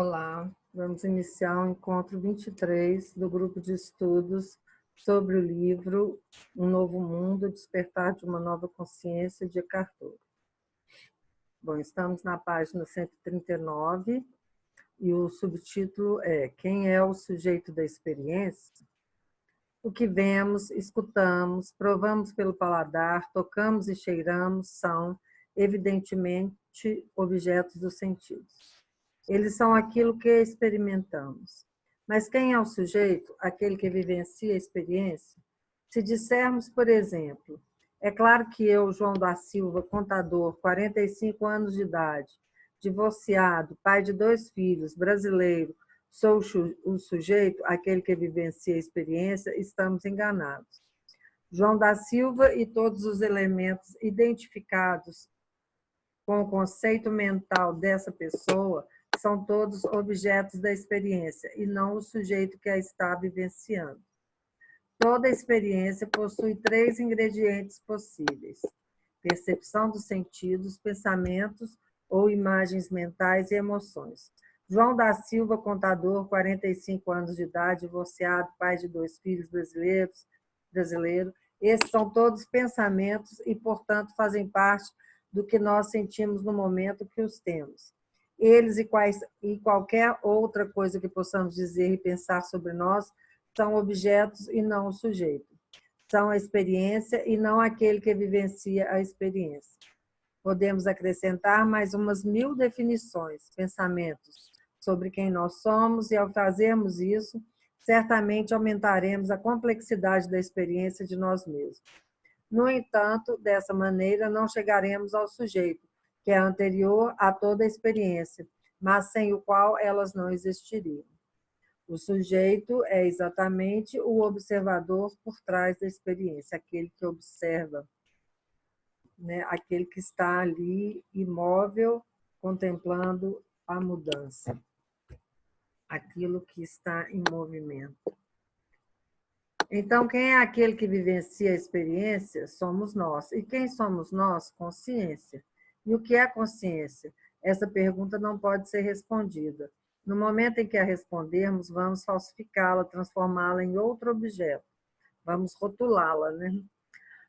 Olá, vamos iniciar o encontro 23 do grupo de estudos sobre o livro Um Novo Mundo, Despertar de uma Nova Consciência, de Eckhart Tolle. Bom, estamos na página 139 e o subtítulo é Quem é o sujeito da experiência? O que vemos, escutamos, provamos pelo paladar, tocamos e cheiramos são, evidentemente, objetos dos sentidos. Eles são aquilo que experimentamos. Mas quem é o sujeito? Aquele que vivencia a experiência? Se dissermos, por exemplo, é claro que eu, João da Silva, contador, 45 anos de idade, divorciado, pai de 2 filhos, brasileiro, sou o sujeito, aquele que vivencia a experiência, estamos enganados. João da Silva e todos os elementos identificados com o conceito mental dessa pessoa são todos objetos da experiência e não o sujeito que a está vivenciando. Toda experiência possui 3 ingredientes possíveis: percepção dos sentidos, pensamentos ou imagens mentais e emoções. João da Silva, contador, 45 anos de idade, divorciado, pai de 2 filhos brasileiro. Esses são todos pensamentos e, portanto, fazem parte do que nós sentimos no momento que os temos. Eles e qualquer outra coisa que possamos dizer e pensar sobre nós são objetos e não o sujeito. São a experiência e não aquele que vivencia a experiência. Podemos acrescentar mais umas 1000 definições, pensamentos sobre quem nós somos e, ao fazermos isso, certamente aumentaremos a complexidade da experiência de nós mesmos. No entanto, dessa maneira, não chegaremos ao sujeito, que é anterior a toda a experiência, mas sem o qual elas não existiriam. O sujeito é exatamente o observador por trás da experiência, aquele que observa, né? Aquele que está ali imóvel, contemplando a mudança, aquilo que está em movimento. Então, quem é aquele que vivencia a experiência? Somos nós. E quem somos nós? Consciência. E o que é consciência? Essa pergunta não pode ser respondida. No momento em que a respondermos, vamos falsificá-la, transformá-la em outro objeto. Vamos rotulá-la, né?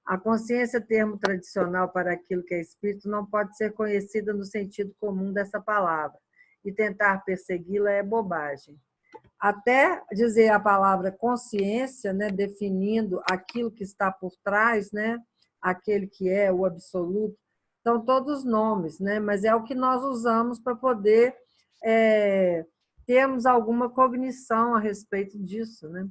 A consciência, termo tradicional para aquilo que é espírito, não pode ser conhecida no sentido comum dessa palavra. E tentar persegui-la é bobagem. Até dizer a palavra consciência, né, definindo aquilo que está por trás, né, aquele que é o absoluto, são todos nomes, né, mas é o que nós usamos para poder termos alguma cognição a respeito disso, né?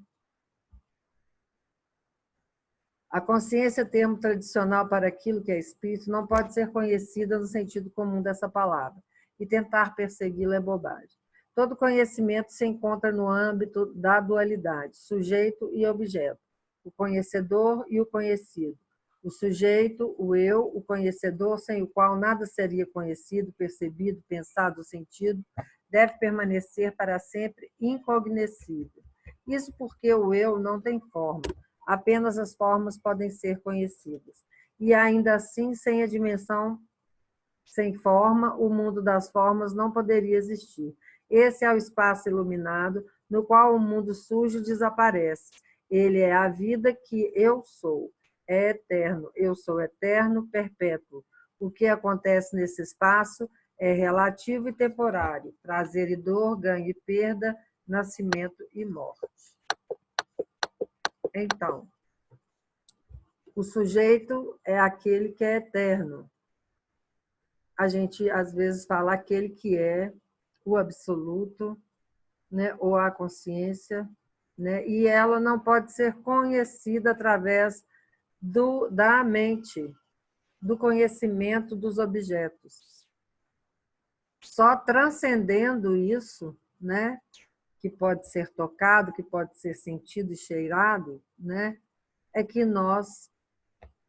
A consciência, termo tradicional para aquilo que é espírito, não pode ser conhecida no sentido comum dessa palavra, e tentar persegui-la é bobagem. Todo conhecimento se encontra no âmbito da dualidade, sujeito e objeto, o conhecedor e o conhecido. O sujeito, o eu, o conhecedor, sem o qual nada seria conhecido, percebido, pensado, sentido, deve permanecer para sempre incognoscível. Isso porque o eu não tem forma, apenas as formas podem ser conhecidas. E ainda assim, sem a dimensão, sem forma, o mundo das formas não poderia existir. Esse é o espaço iluminado, no qual o mundo sujo desaparece. Ele é a vida que eu sou. É eterno, eu sou eterno, perpétuo. O que acontece nesse espaço é relativo e temporário. Prazer e dor, ganho e perda, nascimento e morte. Então, o sujeito é aquele que é eterno. A gente, às vezes, fala aquele que é o absoluto, né, ou a consciência, né, e ela não pode ser conhecida através da mente, do conhecimento dos objetos. Só transcendendo isso, né, que pode ser tocado, que pode ser sentido e cheirado, né, é que nós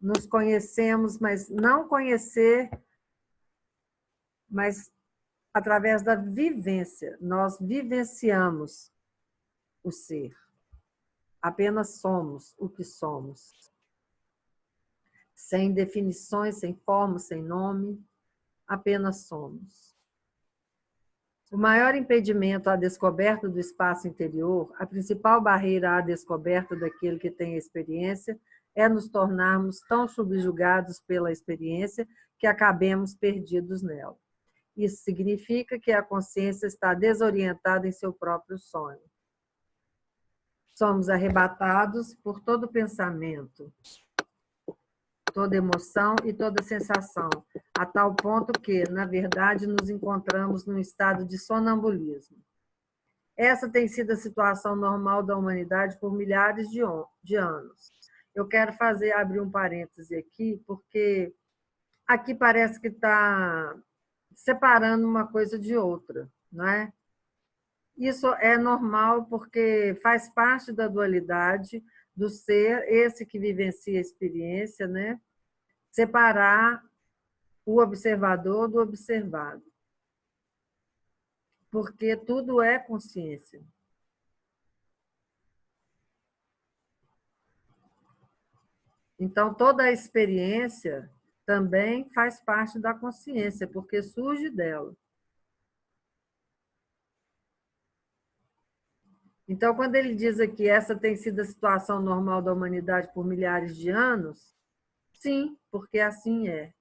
nos conhecemos, mas não conhecer, mas através da vivência. Nós vivenciamos o ser. Apenas somos o que somos. Sem definições, sem forma, sem nome, apenas somos. O maior impedimento à descoberta do espaço interior, a principal barreira à descoberta daquele que tem a experiência, é nos tornarmos tão subjugados pela experiência que acabemos perdidos nela. Isso significa que a consciência está desorientada em seu próprio sonho. Somos arrebatados por todo pensamento, toda emoção e toda sensação, a tal ponto que, na verdade, nos encontramos num estado de sonambulismo. Essa tem sido a situação normal da humanidade por milhares de anos. Eu quero abrir um parêntese aqui, porque aqui parece que está separando uma coisa de outra, não é? Isso é normal porque faz parte da dualidade do ser, esse que vivencia a experiência, né? Separar o observador do observado. Porque tudo é consciência. Então, toda a experiência também faz parte da consciência, porque surge dela. Então, quando ele diz aqui, essa tem sido a situação normal da humanidade por milhares de anos, sim, porque assim é.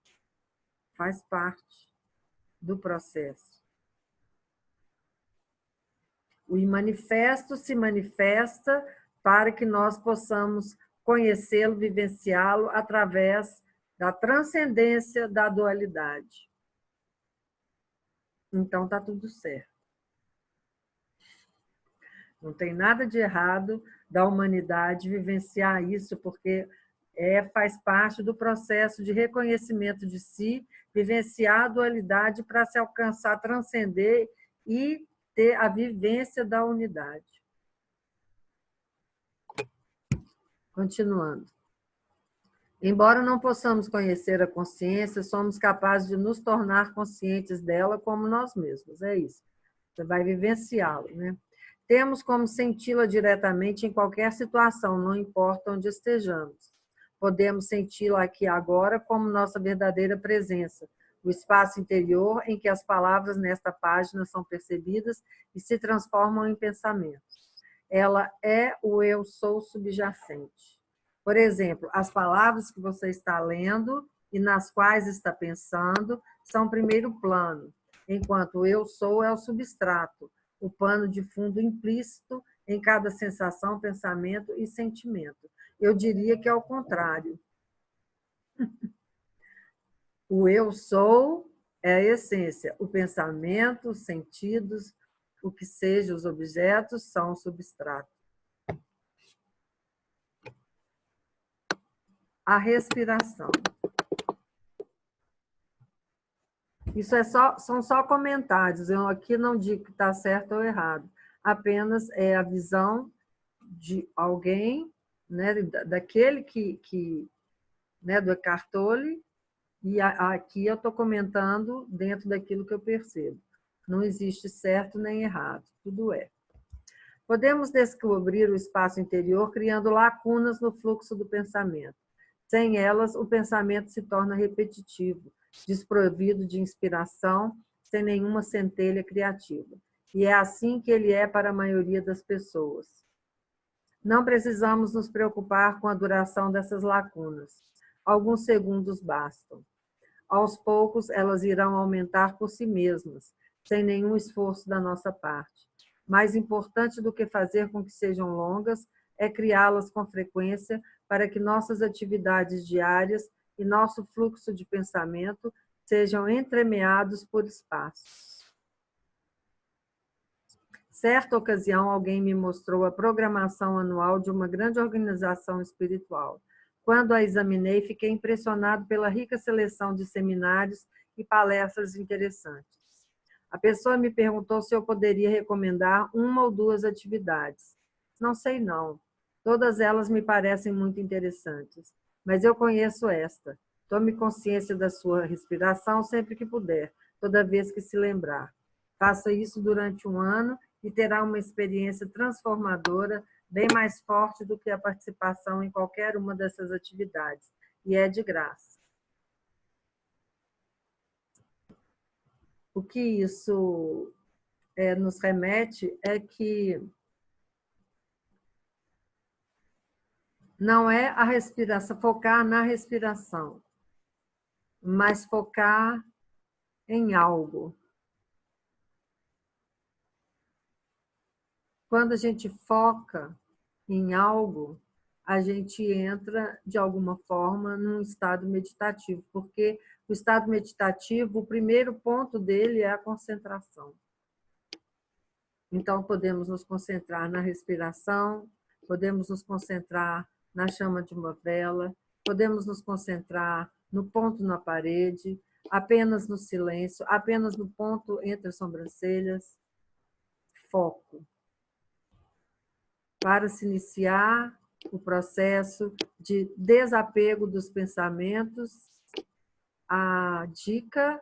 Faz parte do processo. O manifesto se manifesta para que nós possamos conhecê-lo, vivenciá-lo através da transcendência da dualidade. Então, está tudo certo. Não tem nada de errado da humanidade vivenciar isso, porque faz parte do processo de reconhecimento de si, vivenciar a dualidade para se alcançar, transcender e ter a vivência da unidade. Continuando. Embora não possamos conhecer a consciência, somos capazes de nos tornar conscientes dela como nós mesmos. É isso. Você vai vivenciá-la, né? Temos como senti-la diretamente em qualquer situação, não importa onde estejamos. Podemos senti-la aqui agora como nossa verdadeira presença, o espaço interior em que as palavras nesta página são percebidas e se transformam em pensamentos. Ela é o eu sou subjacente. Por exemplo, as palavras que você está lendo e nas quais está pensando são primeiro plano, enquanto o eu sou é o substrato, o pano de fundo implícito em cada sensação, pensamento e sentimento. Eu diria que é o contrário. O eu sou é a essência, o pensamento, os sentidos, o que seja, os objetos são o substrato. A respiração. Isso são só comentários, eu aqui não digo que está certo ou errado, apenas é a visão de alguém, né, daquele né, do Eckhart Tolle, e aqui eu estou comentando dentro daquilo que eu percebo. Não existe certo nem errado, tudo é. Podemos descobrir o espaço interior criando lacunas no fluxo do pensamento. Sem elas, o pensamento se torna repetitivo, desprovido de inspiração, sem nenhuma centelha criativa. E é assim que ele é para a maioria das pessoas. Não precisamos nos preocupar com a duração dessas lacunas. Alguns segundos bastam. Aos poucos, elas irão aumentar por si mesmas, sem nenhum esforço da nossa parte. Mais importante do que fazer com que sejam longas é criá-las com frequência para que nossas atividades diárias e nosso fluxo de pensamento sejam entremeados por espaços. Certa ocasião, alguém me mostrou a programação anual de uma grande organização espiritual. Quando a examinei, fiquei impressionado pela rica seleção de seminários e palestras interessantes. A pessoa me perguntou se eu poderia recomendar uma ou duas atividades. Não sei não. Todas elas me parecem muito interessantes. Mas eu conheço esta. Tome consciência da sua respiração sempre que puder, toda vez que se lembrar. Faça isso durante um ano e terá uma experiência transformadora bem mais forte do que a participação em qualquer uma dessas atividades. E é de graça. O que isso nos remete é que não é a respiração, focar na respiração, mas focar em algo. Quando a gente foca em algo, a gente entra, de alguma forma, num estado meditativo, porque o estado meditativo, o primeiro ponto dele é a concentração. Então, podemos nos concentrar na respiração, podemos nos concentrar na chama de uma vela, podemos nos concentrar no ponto na parede, apenas no silêncio, apenas no ponto entre as sobrancelhas. Foco. Para se iniciar o processo de desapego dos pensamentos, a dica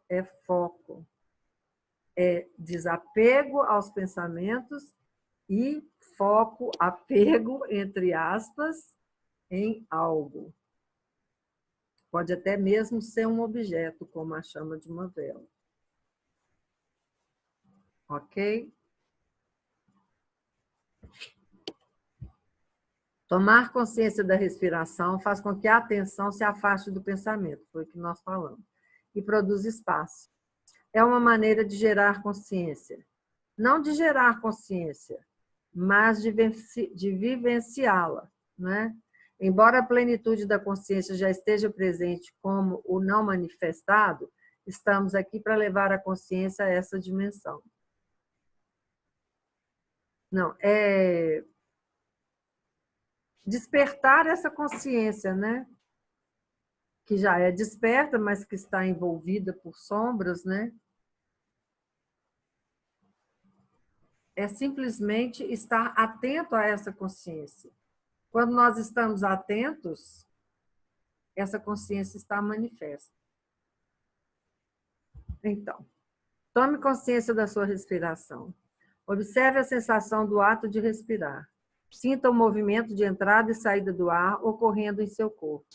é foco. É desapego aos pensamentos e foco, apego, entre aspas, em algo. Pode até mesmo ser um objeto, como a chama de uma vela. Ok? Tomar consciência da respiração faz com que a atenção se afaste do pensamento, foi o que nós falamos, e produz espaço. É uma maneira de gerar consciência. Não de gerar consciência, mas de vivenciá-la, né? Embora a plenitude da consciência já esteja presente como o não manifestado, estamos aqui para levar a consciência a essa dimensão. Não, é despertar essa consciência, né? Que já é desperta, mas que está envolvida por sombras, né? É simplesmente estar atento a essa consciência. Quando nós estamos atentos, essa consciência está manifesta. Então, tome consciência da sua respiração. Observe a sensação do ato de respirar. Sinta o movimento de entrada e saída do ar ocorrendo em seu corpo.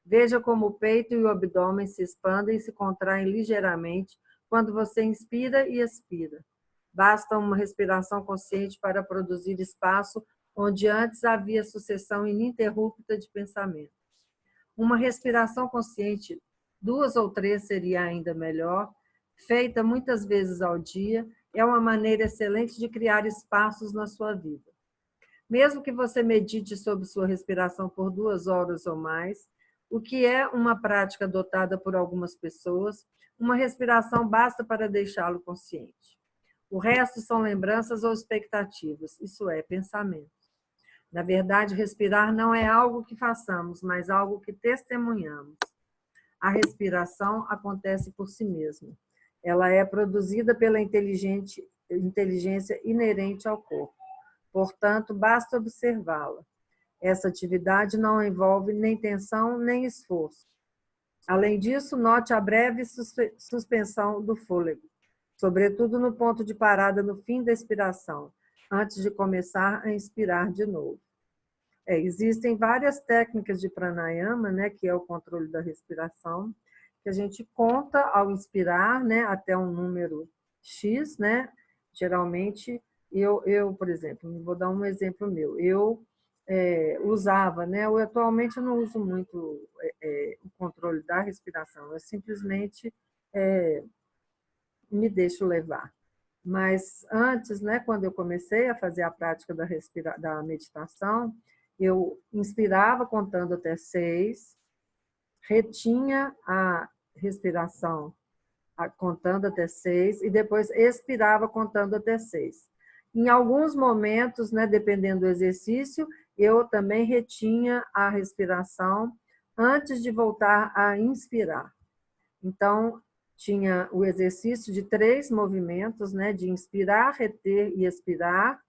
Veja como o peito e o abdômen se expandem e se contraem ligeiramente quando você inspira e expira. Basta uma respiração consciente para produzir espaço onde antes havia sucessão ininterrupta de pensamentos. Uma respiração consciente, 2 ou 3 seria ainda melhor, feita muitas vezes ao dia, é uma maneira excelente de criar espaços na sua vida. Mesmo que você medite sobre sua respiração por 2 horas ou mais, o que é uma prática adotada por algumas pessoas, uma respiração basta para deixá-lo consciente. O resto são lembranças ou expectativas, isso é, pensamentos. Na verdade, respirar não é algo que façamos, mas algo que testemunhamos. A respiração acontece por si mesma. Ela é produzida pela inteligência inerente ao corpo. Portanto, basta observá-la. Essa atividade não envolve nem tensão, nem esforço. Além disso, note a breve suspensão do fôlego, sobretudo no ponto de parada no fim da expiração, antes de começar a inspirar de novo. Existem várias técnicas de pranayama, né, que é o controle da respiração, que a gente conta ao inspirar, né, até um número X, né? Geralmente, por exemplo, vou dar um exemplo meu. Eu usava, né? Eu atualmente não uso muito o controle da respiração, eu simplesmente me deixo levar. Mas antes, né, quando eu comecei a fazer a prática da meditação, eu inspirava contando até 6, retinha a respiração contando até 6 e depois expirava contando até 6. Em alguns momentos, né, dependendo do exercício, eu também retinha a respiração antes de voltar a inspirar. Então, tinha o exercício de 3 movimentos, né, de inspirar, reter e expirar,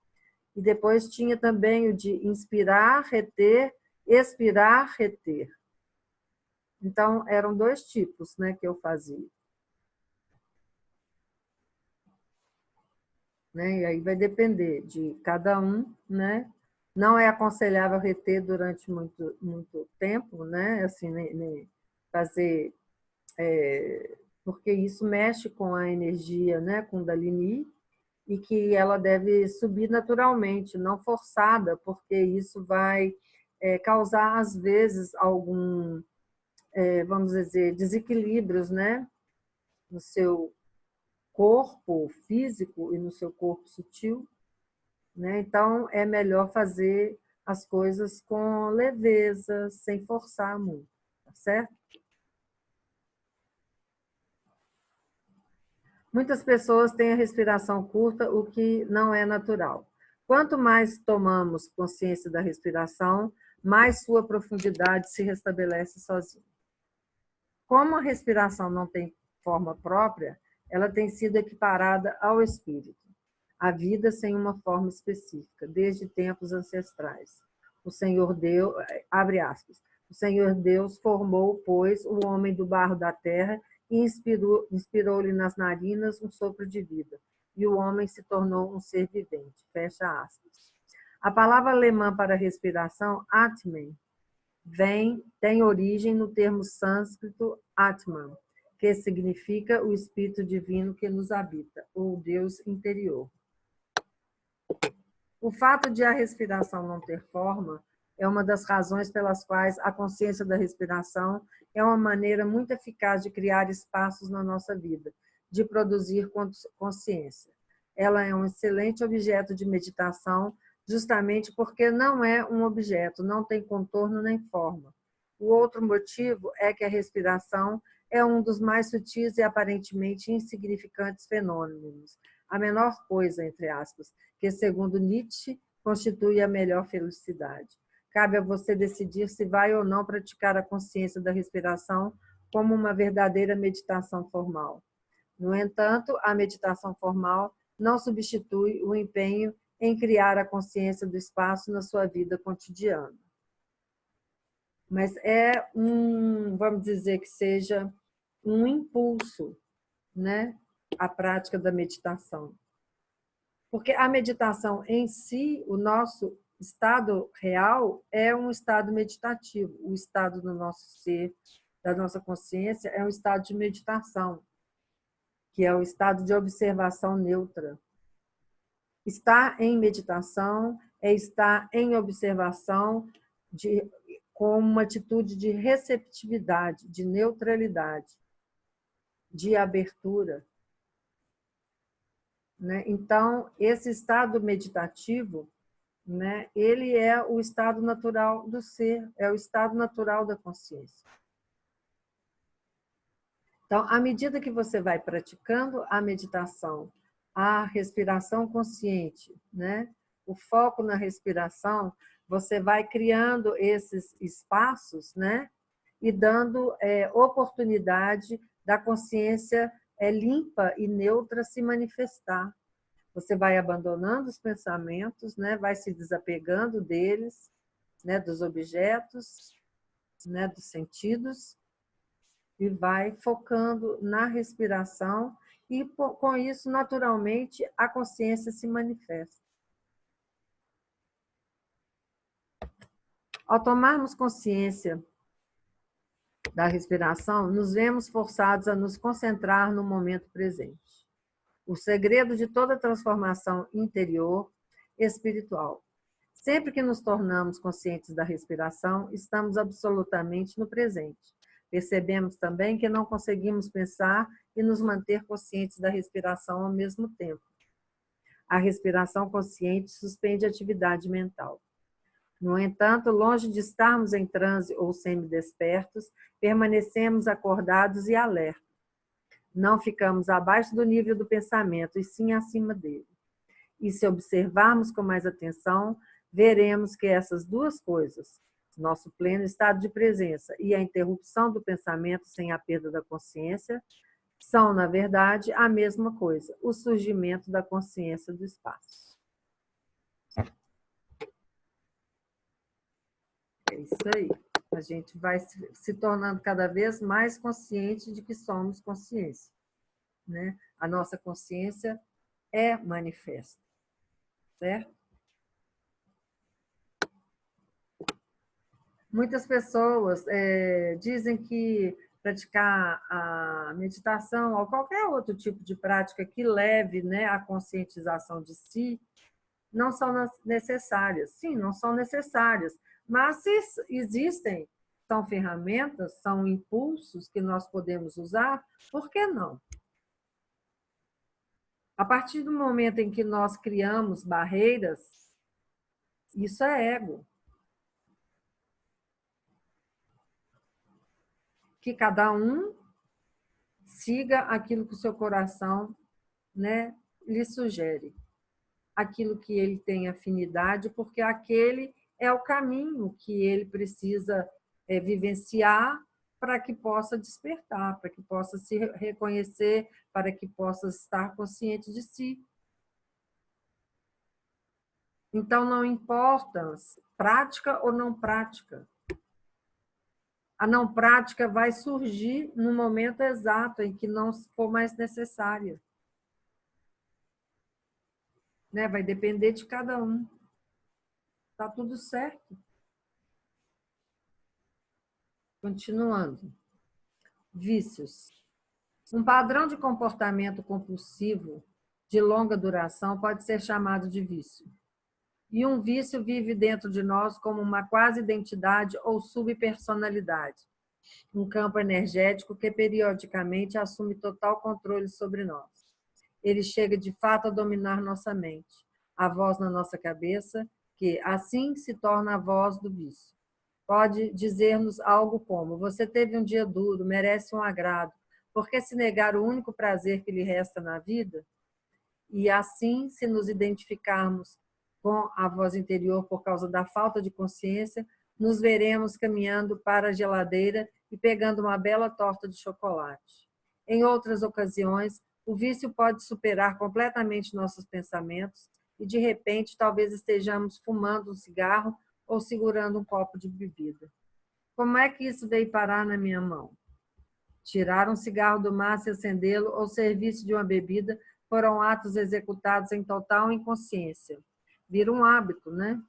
e depois tinha também o de inspirar, reter, expirar, reter. Então, eram 2 tipos, né, que eu fazia. Né? E aí vai depender de cada um, né? Não é aconselhável reter durante muito tempo, né? Assim, nem fazer, porque isso mexe com a energia, né? Kundalini, e que ela deve subir naturalmente, não forçada, porque isso vai causar, às vezes, algum, vamos dizer, desequilíbrios, né, no seu corpo físico e no seu corpo sutil, né? Então, é melhor fazer as coisas com leveza, sem forçar muito, tá certo? Muitas pessoas têm a respiração curta, o que não é natural. Quanto mais tomamos consciência da respiração, mais sua profundidade se restabelece sozinha. Como a respiração não tem forma própria, ela tem sido equiparada ao espírito, a vida sem uma forma específica, desde tempos ancestrais. O Senhor Deus, abre aspas, o Senhor Deus formou, pois, o homem do barro da terra e inspirou-lhe nas narinas um sopro de vida, e o homem se tornou um ser vivente. Fecha aspas. A palavra alemã para respiração, Atmen, tem origem no termo sânscrito Atman, que significa o espírito divino que nos habita, ou Deus interior. O fato de a respiração não ter forma é uma das razões pelas quais a consciência da respiração é uma maneira muito eficaz de criar espaços na nossa vida, de produzir consciência. Ela é um excelente objeto de meditação, justamente porque não é um objeto, não tem contorno nem forma. O outro motivo é que a respiração é um dos mais sutis e aparentemente insignificantes fenômenos, a menor coisa, entre aspas, que, segundo Nietzsche, constitui a melhor felicidade. Cabe a você decidir se vai ou não praticar a consciência da respiração como uma verdadeira meditação formal. No entanto, a meditação formal não substitui o empenho em criar a consciência do espaço na sua vida cotidiana. Mas é vamos dizer que seja um impulso, né, a prática da meditação. Porque a meditação em si, o nosso estado real é um estado meditativo. O estado do nosso ser, da nossa consciência, é um estado de meditação, que é o estado de observação neutra. Estar em meditação é estar em observação com uma atitude de receptividade, de neutralidade, de abertura. Né? Então, esse estado meditativo, né, ele é o estado natural do ser, é o estado natural da consciência. Então, à medida que você vai praticando a meditação, a respiração consciente, né, o foco na respiração, você vai criando esses espaços, né, e dando oportunidade da consciência limpa e neutra se manifestar. Você vai abandonando os pensamentos, né? Vai se desapegando deles, né? Dos objetos, né? Dos sentidos, e vai focando na respiração, e com isso, naturalmente, a consciência se manifesta. Ao tomarmos consciência da respiração, nos vemos forçados a nos concentrar no momento presente. O segredo de toda transformação interior espiritual. Sempre que nos tornamos conscientes da respiração, estamos absolutamente no presente. Percebemos também que não conseguimos pensar e nos manter conscientes da respiração ao mesmo tempo. A respiração consciente suspende a atividade mental. No entanto, longe de estarmos em transe ou semidespertos, permanecemos acordados e alertas. Não ficamos abaixo do nível do pensamento, e sim acima dele. E se observarmos com mais atenção, veremos que essas duas coisas, nosso pleno estado de presença e a interrupção do pensamento sem a perda da consciência, são, na verdade, a mesma coisa, o surgimento da consciência do espaço. É isso aí. A gente vai se tornando cada vez mais consciente de que somos consciência, né? A nossa consciência é manifesta, certo? Muitas pessoas dizem que praticar a meditação ou qualquer outro tipo de prática que leve, né, à conscientização de si, não são necessárias. Sim, não são necessárias, mas se existem, são ferramentas, são impulsos que nós podemos usar, por que não? A partir do momento em que nós criamos barreiras, isso é ego. Que cada um siga aquilo que o seu coração, né, lhe sugere. Aquilo que ele tem afinidade, porque aquele é o caminho que ele precisa vivenciar para que possa despertar, para que possa se reconhecer, para que possa estar consciente de si. Então, não importa prática ou não prática. A não prática vai surgir no momento exato em que não for mais necessária. Né? Vai depender de cada um. Está tudo certo. Continuando. Vícios. Um padrão de comportamento compulsivo de longa duração pode ser chamado de vício. E um vício vive dentro de nós como uma quase identidade ou subpersonalidade, um campo energético que periodicamente assume total controle sobre nós. Ele chega de fato a dominar nossa mente, a voz na nossa cabeça, que assim se torna a voz do vício. Pode dizer-nos algo como: você teve um dia duro, merece um agrado, por que se negar o único prazer que lhe resta na vida? E assim, se nos identificarmos com a voz interior por causa da falta de consciência, nos veremos caminhando para a geladeira e pegando uma bela torta de chocolate. Em outras ocasiões, o vício pode superar completamente nossos pensamentos e, de repente, talvez estejamos fumando um cigarro ou segurando um copo de bebida. Como é que isso veio parar na minha mão? Tirar um cigarro do maço e acendê-lo ou serviço de uma bebida foram atos executados em total inconsciência. Vira um hábito, né?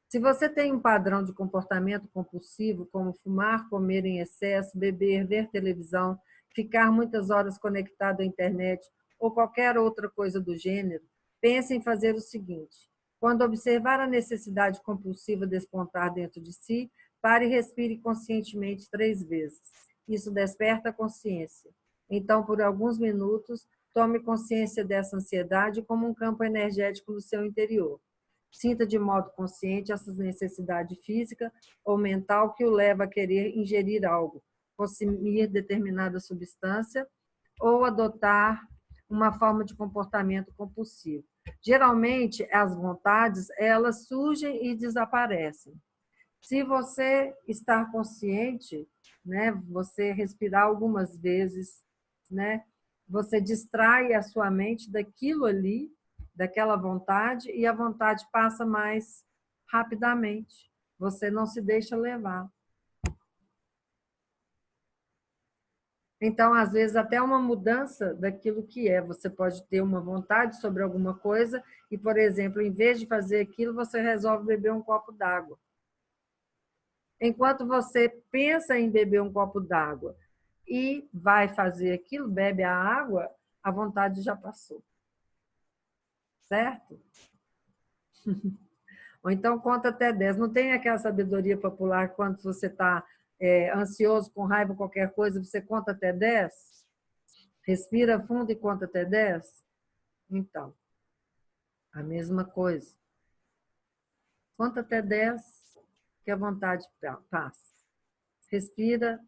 Se você tem um padrão de comportamento compulsivo, como fumar, comer em excesso, beber, ver televisão, ficar muitas horas conectado à internet ou qualquer outra coisa do gênero, pense em fazer o seguinte: quando observar a necessidade compulsiva despontar dentro de si, pare e respire conscientemente 3 vezes. Isso desperta a consciência. Então, por alguns minutos, tome consciência dessa ansiedade como um campo energético no seu interior. Sinta de modo consciente essa necessidade física ou mental que o leva a querer ingerir algo, consumir determinada substância ou adotar uma forma de comportamento compulsivo. Geralmente, as vontades, elas surgem e desaparecem. Se você estar consciente, né, você respirar algumas vezes, né, você distrai a sua mente daquilo ali, daquela vontade, e a vontade passa mais rapidamente. Você não se deixa levar. Então, às vezes, até uma mudança daquilo que é. Você pode ter uma vontade sobre alguma coisa e, por exemplo, em vez de fazer aquilo, você resolve beber um copo d'água. Enquanto você pensa em beber um copo d'água e vai fazer aquilo, bebe a água, a vontade já passou. Certo? Ou então conta até 10. Não tem aquela sabedoria popular quando você está ansioso, com raiva, qualquer coisa, você conta até 10? Respira fundo e conta até 10? Então, a mesma coisa. Conta até 10 que a vontade passa. Respira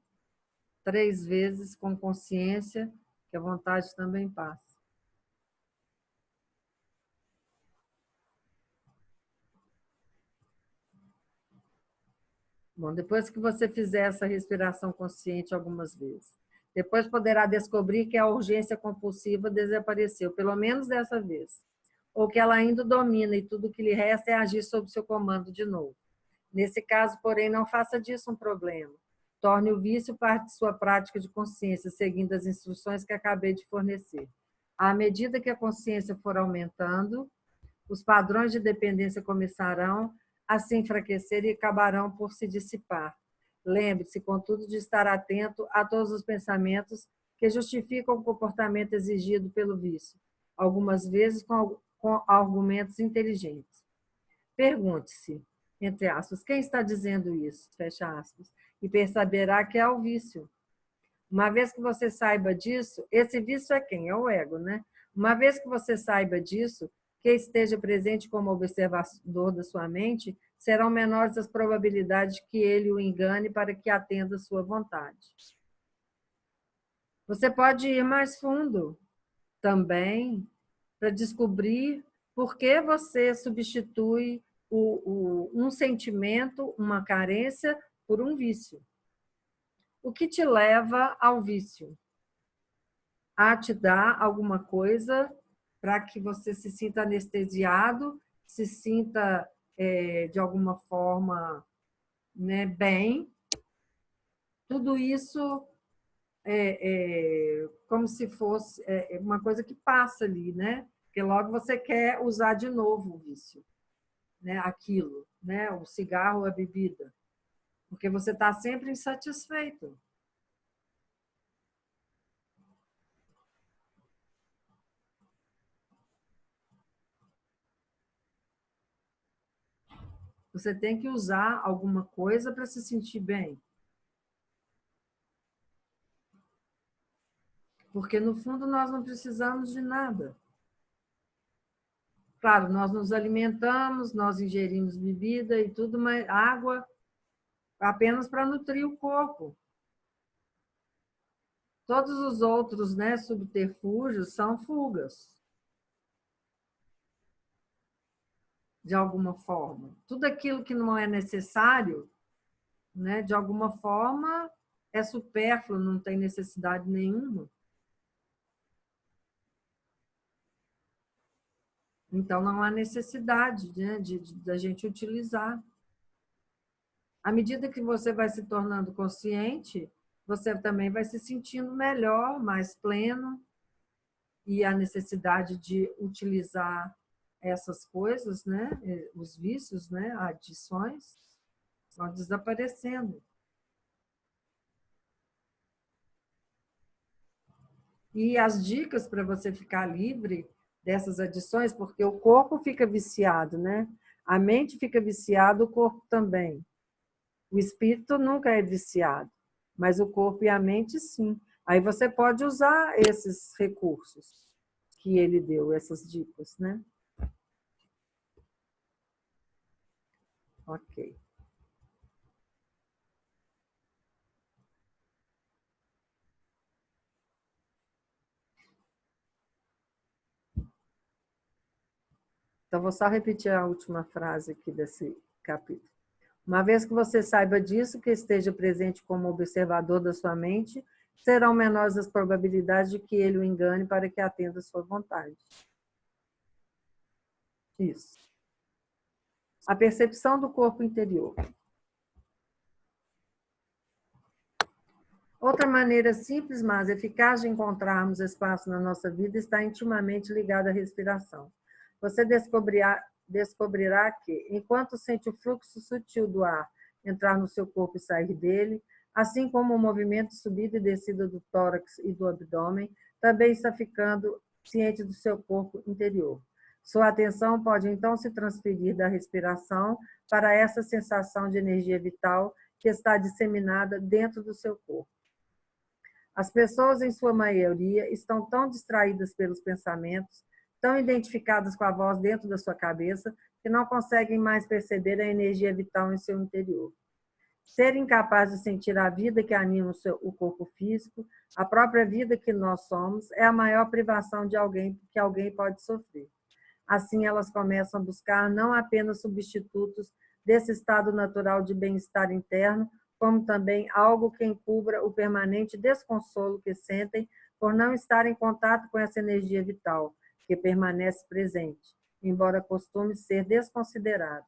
3 vezes com consciência que a vontade também passa. Bom, depois que você fizer essa respiração consciente algumas vezes, depois poderá descobrir que a urgência compulsiva desapareceu, pelo menos dessa vez, ou que ela ainda domina e tudo que lhe resta é agir sob seu comando de novo. Nesse caso, porém, não faça disso um problema. Torne o vício parte de sua prática de consciência, seguindo as instruções que acabei de fornecer. À medida que a consciência for aumentando, os padrões de dependência começarão a se enfraquecer e acabarão por se dissipar, Lembre-se, contudo, de estar atento a todos os pensamentos que justificam o comportamento exigido pelo vício, algumas vezes com argumentos inteligentes. Pergunte-se, entre aspas, quem está dizendo isso? Fecha aspas. E perceberá que é o vício. Uma vez que você saiba disso, esse vício é quem? É o ego, né? Uma vez que você saiba disso, que esteja presente como observador da sua mente, serão menores as probabilidades que ele o engane para que atenda a sua vontade. Você pode ir mais fundo também para descobrir por que você substitui um sentimento, uma carência, por um vício. O que te leva ao vício? A te dar alguma coisa para que você se sinta anestesiado, se sinta, de alguma forma, né, bem. Tudo isso como se fosse uma coisa que passa ali, né? Porque logo você quer usar de novo o vício, né? Aquilo, né? O cigarro, a bebida. Porque você está sempre insatisfeito. Você tem que usar alguma coisa para se sentir bem. Porque, no fundo, nós não precisamos de nada. Claro, nós nos alimentamos, nós ingerimos bebida e tudo, mas água apenas para nutrir o corpo. Todos os outros, né, subterfúgios são fugas, de alguma forma. Tudo aquilo que não é necessário, né, de alguma forma, é supérfluo, não tem necessidade nenhuma. Então, não há necessidade, né, da gente utilizar. À medida que você vai se tornando consciente, você também vai se sentindo melhor, mais pleno, e a necessidade de utilizar essas coisas, né, os vícios, né, adições, vão desaparecendo. E as dicas para você ficar livre dessas adições, porque o corpo fica viciado, né? A mente fica viciada, o corpo também. O espírito nunca é viciado, mas o corpo e a mente, sim. Aí você pode usar esses recursos que ele deu, essas dicas, né? Ok. Então, vou só repetir a última frase aqui desse capítulo. Uma vez que você saiba disso, que esteja presente como observador da sua mente, serão menores as probabilidades de que ele o engane para que atenda a sua vontade. Isso. A percepção do corpo interior. Outra maneira simples, mas eficaz de encontrarmos espaço na nossa vida está intimamente ligada à respiração. Você descobrirá que, enquanto sente o fluxo sutil do ar entrar no seu corpo e sair dele, assim como o movimento de subida e descida do tórax e do abdômen, também está ficando ciente do seu corpo interior. Sua atenção pode então se transferir da respiração para essa sensação de energia vital que está disseminada dentro do seu corpo. As pessoas, em sua maioria, estão tão distraídas pelos pensamentos, tão identificadas com a voz dentro da sua cabeça, que não conseguem mais perceber a energia vital em seu interior. Ser incapaz de sentir a vida que anima o corpo físico, a própria vida que nós somos, é a maior privação de alguém que alguém pode sofrer. Assim, elas começam a buscar não apenas substitutos desse estado natural de bem-estar interno, como também algo que encubra o permanente desconsolo que sentem por não estar em contato com essa energia vital, que permanece presente, embora costume ser desconsiderada.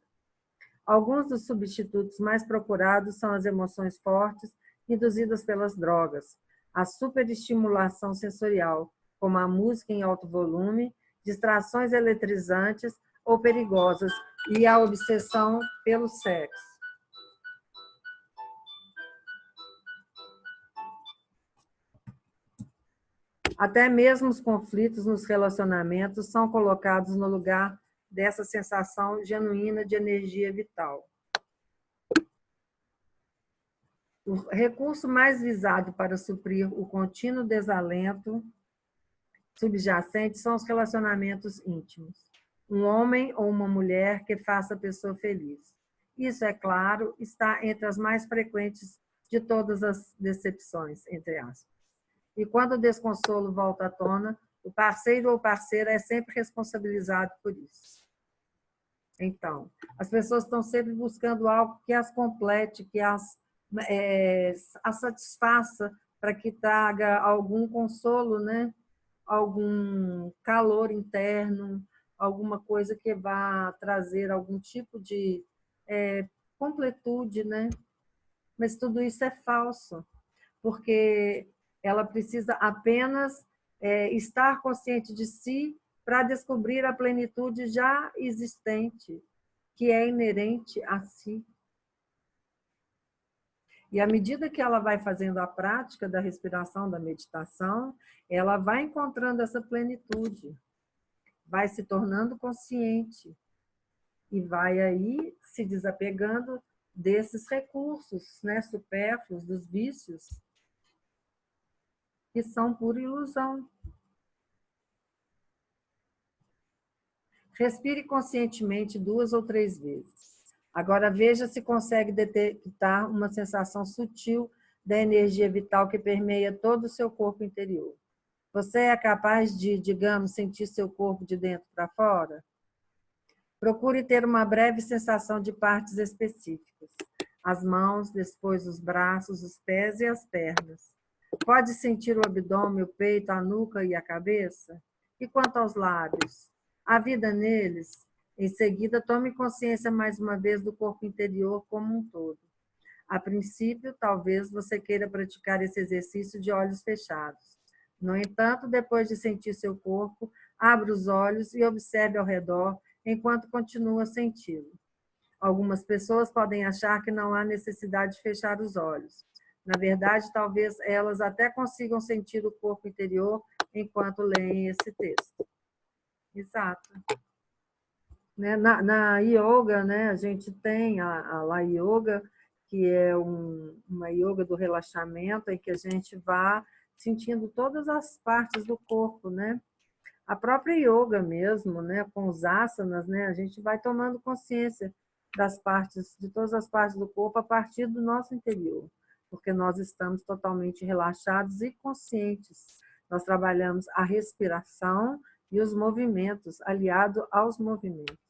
Alguns dos substitutos mais procurados são as emoções fortes induzidas pelas drogas, a superestimulação sensorial, como a música em alto volume, distrações eletrizantes ou perigosas, e a obsessão pelo sexo. Até mesmo os conflitos nos relacionamentos são colocados no lugar dessa sensação genuína de energia vital. O recurso mais visado para suprir o contínuo desalento subjacente são os relacionamentos íntimos. Um homem ou uma mulher que faça a pessoa feliz. Isso, é claro, está entre as mais frequentes de todas as decepções, entre aspas. E quando o desconsolo volta à tona, o parceiro ou parceira é sempre responsabilizado por isso. Então, as pessoas estão sempre buscando algo que as complete, que as satisfaça, para que traga algum consolo, né? Algum calor interno, alguma coisa que vá trazer algum tipo de completude, né? Mas tudo isso é falso, porque ela precisa apenas estar consciente de si para descobrir a plenitude já existente, que é inerente a si. E à medida que ela vai fazendo a prática da respiração, da meditação, ela vai encontrando essa plenitude, vai se tornando consciente e vai aí se desapegando desses recursos, né, supérfluos, dos vícios, que são pura ilusão. Respire conscientemente 2 ou 3 vezes. Agora veja se consegue detectar uma sensação sutil da energia vital que permeia todo o seu corpo interior. Você é capaz de, digamos, sentir seu corpo de dentro para fora? Procure ter uma breve sensação de partes específicas. As mãos, depois os braços, os pés e as pernas. Pode sentir o abdômen, o peito, a nuca e a cabeça? E quanto aos lábios? Há vida neles? Em seguida, tome consciência mais uma vez do corpo interior como um todo. A princípio, talvez você queira praticar esse exercício de olhos fechados. No entanto, depois de sentir seu corpo, abra os olhos e observe ao redor enquanto continua a senti-lo. Algumas pessoas podem achar que não há necessidade de fechar os olhos. Na verdade, talvez elas até consigam sentir o corpo interior enquanto leem esse texto. Exato. Na yoga, né, a gente tem a La Yoga, que é uma yoga do relaxamento, em que a gente vai sentindo todas as partes do corpo, né? A própria yoga mesmo, né, com os asanas, né, a gente vai tomando consciência das partes, de todas as partes do corpo a partir do nosso interior, porque nós estamos totalmente relaxados e conscientes. Nós trabalhamos a respiração e os movimentos, aliado aos movimentos.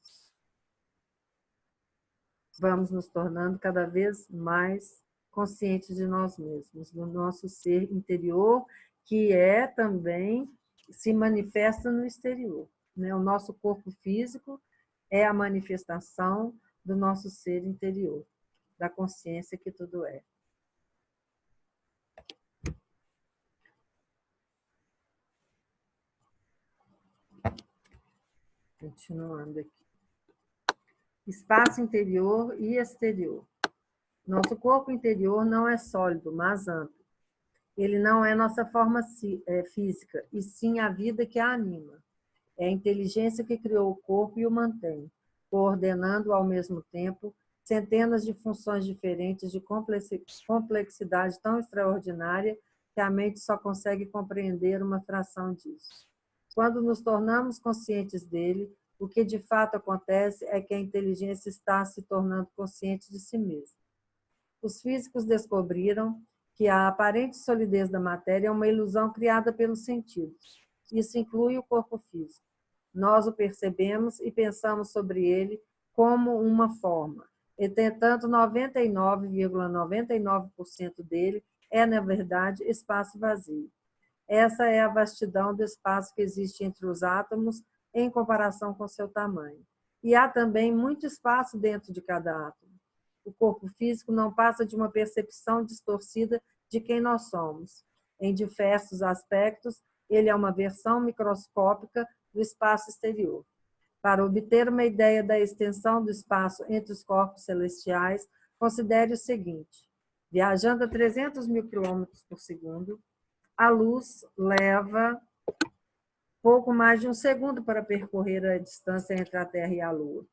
Vamos nos tornando cada vez mais conscientes de nós mesmos, do nosso ser interior, que é também, se manifesta no exterior. Né? O nosso corpo físico é a manifestação do nosso ser interior, da consciência que tudo é. Continuando aqui. Espaço interior e exterior. Nosso corpo interior não é sólido, mas amplo. Ele não é nossa forma física, e sim a vida que a anima. É a inteligência que criou o corpo e o mantém, coordenando ao mesmo tempo centenas de funções diferentes de complexidade tão extraordinária que a mente só consegue compreender uma fração disso. Quando nos tornamos conscientes dele, o que de fato acontece é que a inteligência está se tornando consciente de si mesma. Os físicos descobriram que a aparente solidez da matéria é uma ilusão criada pelos sentidos. Isso inclui o corpo físico. Nós o percebemos e pensamos sobre ele como uma forma. Entretanto, 99,99% dele é, na verdade, espaço vazio. Essa é a vastidão do espaço que existe entre os átomos em comparação com seu tamanho. E há também muito espaço dentro de cada átomo. O corpo físico não passa de uma percepção distorcida de quem nós somos. Em diversos aspectos, ele é uma versão microscópica do espaço exterior. Para obter uma ideia da extensão do espaço entre os corpos celestiais, considere o seguinte: viajando a 300 mil quilômetros por segundo, A luz leva pouco mais de um segundo para percorrer a distância entre a Terra e a Lua.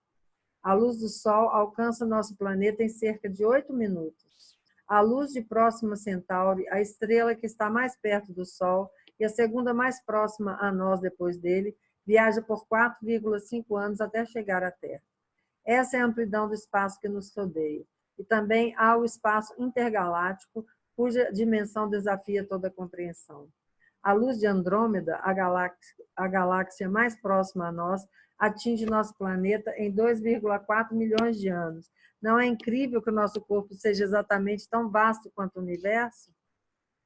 A luz do Sol alcança nosso planeta em cerca de 8 minutos. A luz de Próxima Centauri, a estrela que está mais perto do Sol e a segunda mais próxima a nós depois dele, viaja por 4,5 anos até chegar à Terra. Essa é a amplidão do espaço que nos rodeia. E também há o espaço intergaláctico, cuja dimensão desafia toda a compreensão. A luz de Andrômeda, a galáxia mais próxima a nós, atinge nosso planeta em 2,4 milhões de anos. Não é incrível que o nosso corpo seja exatamente tão vasto quanto o universo?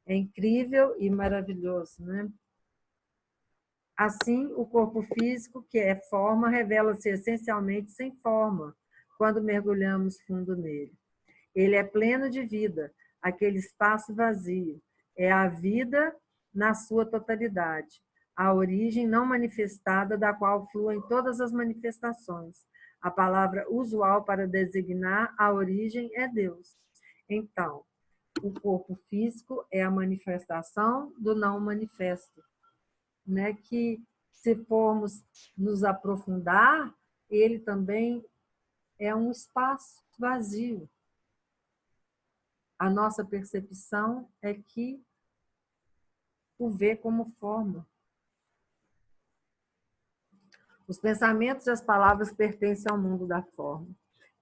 É incrível e maravilhoso, né? Assim, o corpo físico, que é forma, revela-se essencialmente sem forma, quando mergulhamos fundo nele. Ele é pleno de vida, aquele espaço vazio. É a vida na sua totalidade, a origem não manifestada da qual fluem todas as manifestações. A palavra usual para designar a origem é Deus. Então, o corpo físico é a manifestação do não manifesto, né? Que, se formos nos aprofundar, ele também é um espaço vazio. A nossa percepção é que o vê como forma. Os pensamentos e as palavras pertencem ao mundo da forma.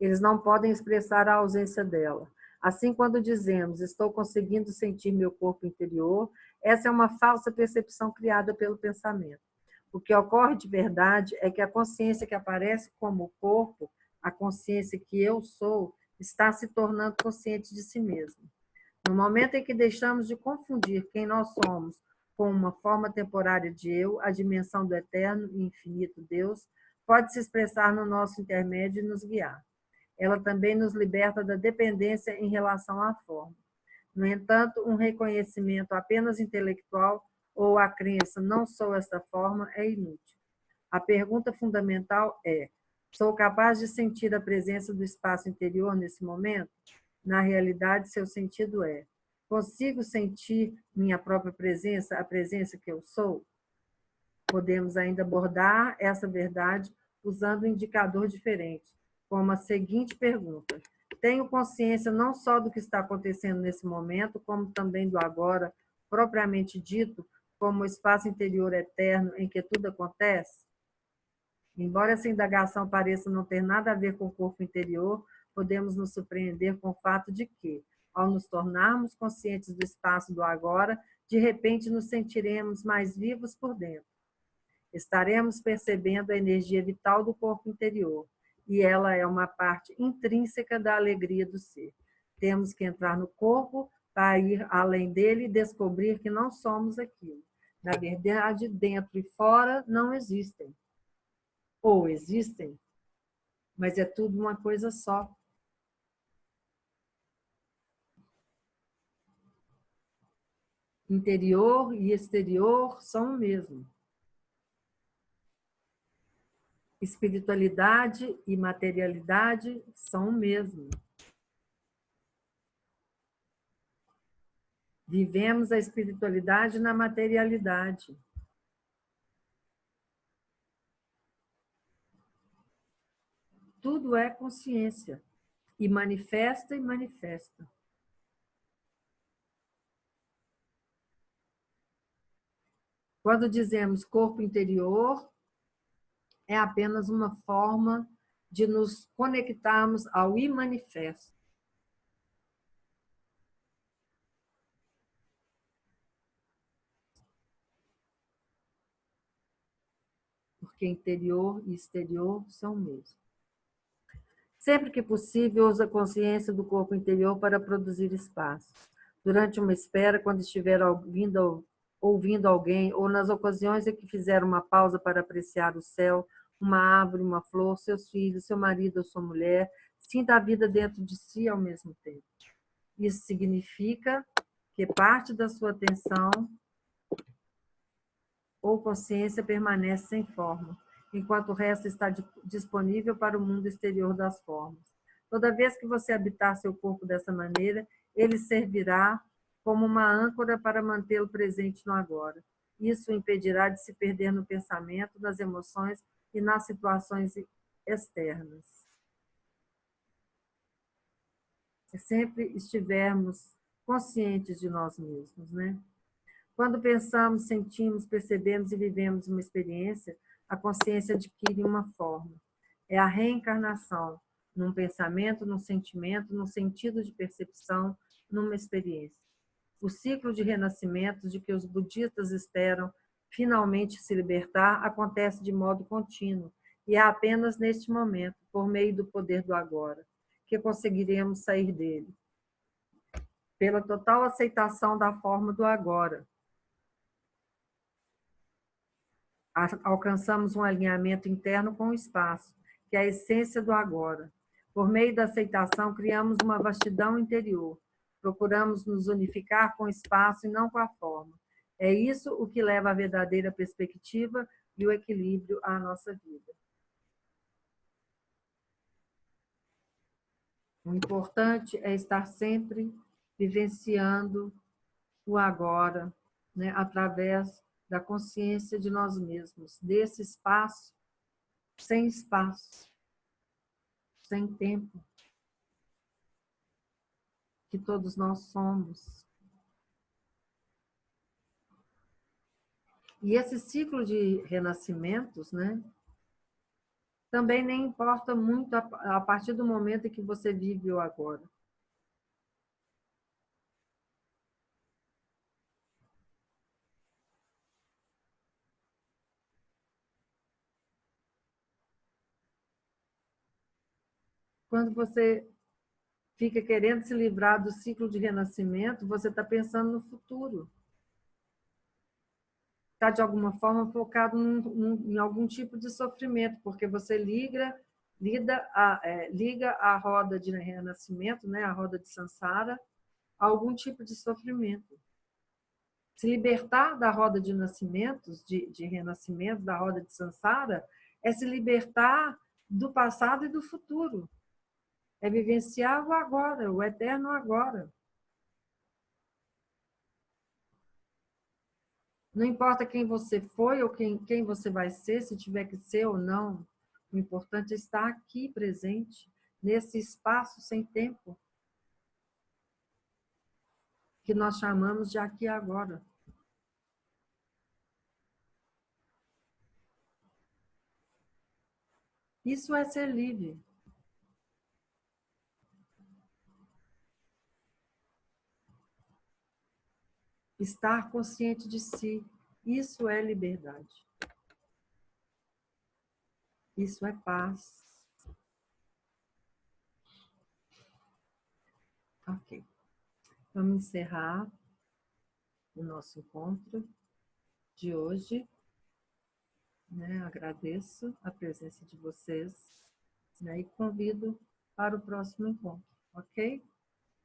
Eles não podem expressar a ausência dela. Assim, quando dizemos, estou conseguindo sentir meu corpo interior, essa é uma falsa percepção criada pelo pensamento. O que ocorre de verdade é que a consciência que aparece como corpo, a consciência que eu sou, está se tornando consciente de si mesma. No momento em que deixamos de confundir quem nós somos com uma forma temporária de eu, a dimensão do eterno e infinito Deus pode se expressar no nosso intermédio e nos guiar. Ela também nos liberta da dependência em relação à forma. No entanto, um reconhecimento apenas intelectual ou a crença não sou esta forma é inútil. A pergunta fundamental é: sou capaz de sentir a presença do espaço interior nesse momento? Na realidade, seu sentido é: consigo sentir minha própria presença, a presença que eu sou? Podemos ainda abordar essa verdade usando um indicador diferente, como a seguinte pergunta: tenho consciência não só do que está acontecendo nesse momento, como também do agora, propriamente dito, como o espaço interior eterno em que tudo acontece? Embora essa indagação pareça não ter nada a ver com o corpo interior, podemos nos surpreender com o fato de que, ao nos tornarmos conscientes do espaço do agora, de repente nos sentiremos mais vivos por dentro. Estaremos percebendo a energia vital do corpo interior, e ela é uma parte intrínseca da alegria do ser. Temos que entrar no corpo para ir além dele e descobrir que não somos aquilo. Na verdade, dentro e fora não existem. Ou existem, mas é tudo uma coisa só. Interior e exterior são o mesmo. Espiritualidade e materialidade são o mesmo. Vivemos a espiritualidade na materialidade. Tudo é consciência. E manifesta e manifesta. Quando dizemos corpo interior, é apenas uma forma de nos conectarmos ao imanifesto. Porque interior e exterior são o mesmo. Sempre que possível, use a consciência do corpo interior para produzir espaço. Durante uma espera, quando estiver ouvindo alguém, ou nas ocasiões em que fizer uma pausa para apreciar o céu, uma árvore, uma flor, seus filhos, seu marido ou sua mulher, sinta a vida dentro de si ao mesmo tempo. Isso significa que parte da sua atenção ou consciência permanece sem forma, enquanto o resto está disponível para o mundo exterior das formas. Toda vez que você habitar seu corpo dessa maneira, ele servirá como uma âncora para mantê-lo presente no agora. Isso o impedirá de se perder no pensamento, nas emoções e nas situações externas. Se sempre estivermos conscientes de nós mesmos, né? Quando pensamos, sentimos, percebemos e vivemos uma experiência, a consciência adquire uma forma. É a reencarnação, num pensamento, num sentimento, num sentido de percepção, numa experiência. O ciclo de renascimentos de que os budistas esperam finalmente se libertar acontece de modo contínuo, e é apenas neste momento, por meio do poder do agora, que conseguiremos sair dele. Pela total aceitação da forma do agora, alcançamos um alinhamento interno com o espaço, que é a essência do agora. Por meio da aceitação, criamos uma vastidão interior. Procuramos nos unificar com o espaço e não com a forma. É isso o que leva à verdadeira perspectiva e o equilíbrio à nossa vida. O importante é estar sempre vivenciando o agora, né, através da consciência de nós mesmos, desse espaço, sem tempo, que todos nós somos. E esse ciclo de renascimentos, né, também nem importa muito a partir do momento em que você vive o agora. Quando você fica querendo se livrar do ciclo de renascimento, você está pensando no futuro. Está, de alguma forma, focado em algum tipo de sofrimento, porque você liga a roda de renascimento, né, a roda de Sansara, a algum tipo de sofrimento. Se libertar da roda de nascimentos, de renascimento, da roda de Sansara, é se libertar do passado e do futuro. É vivenciar o agora, o eterno agora. Não importa quem você foi ou quem você vai ser, se tiver que ser ou não. O importante é estar aqui presente, nesse espaço sem tempo, que nós chamamos de aqui e agora. Isso é ser livre. Estar consciente de si. Isso é liberdade. Isso é paz. Ok. Vamos encerrar o nosso encontro de hoje. Né? Agradeço a presença de vocês, né? E convido para o próximo encontro, ok?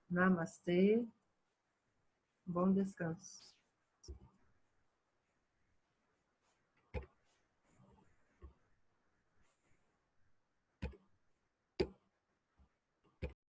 Namastê, bom descanso.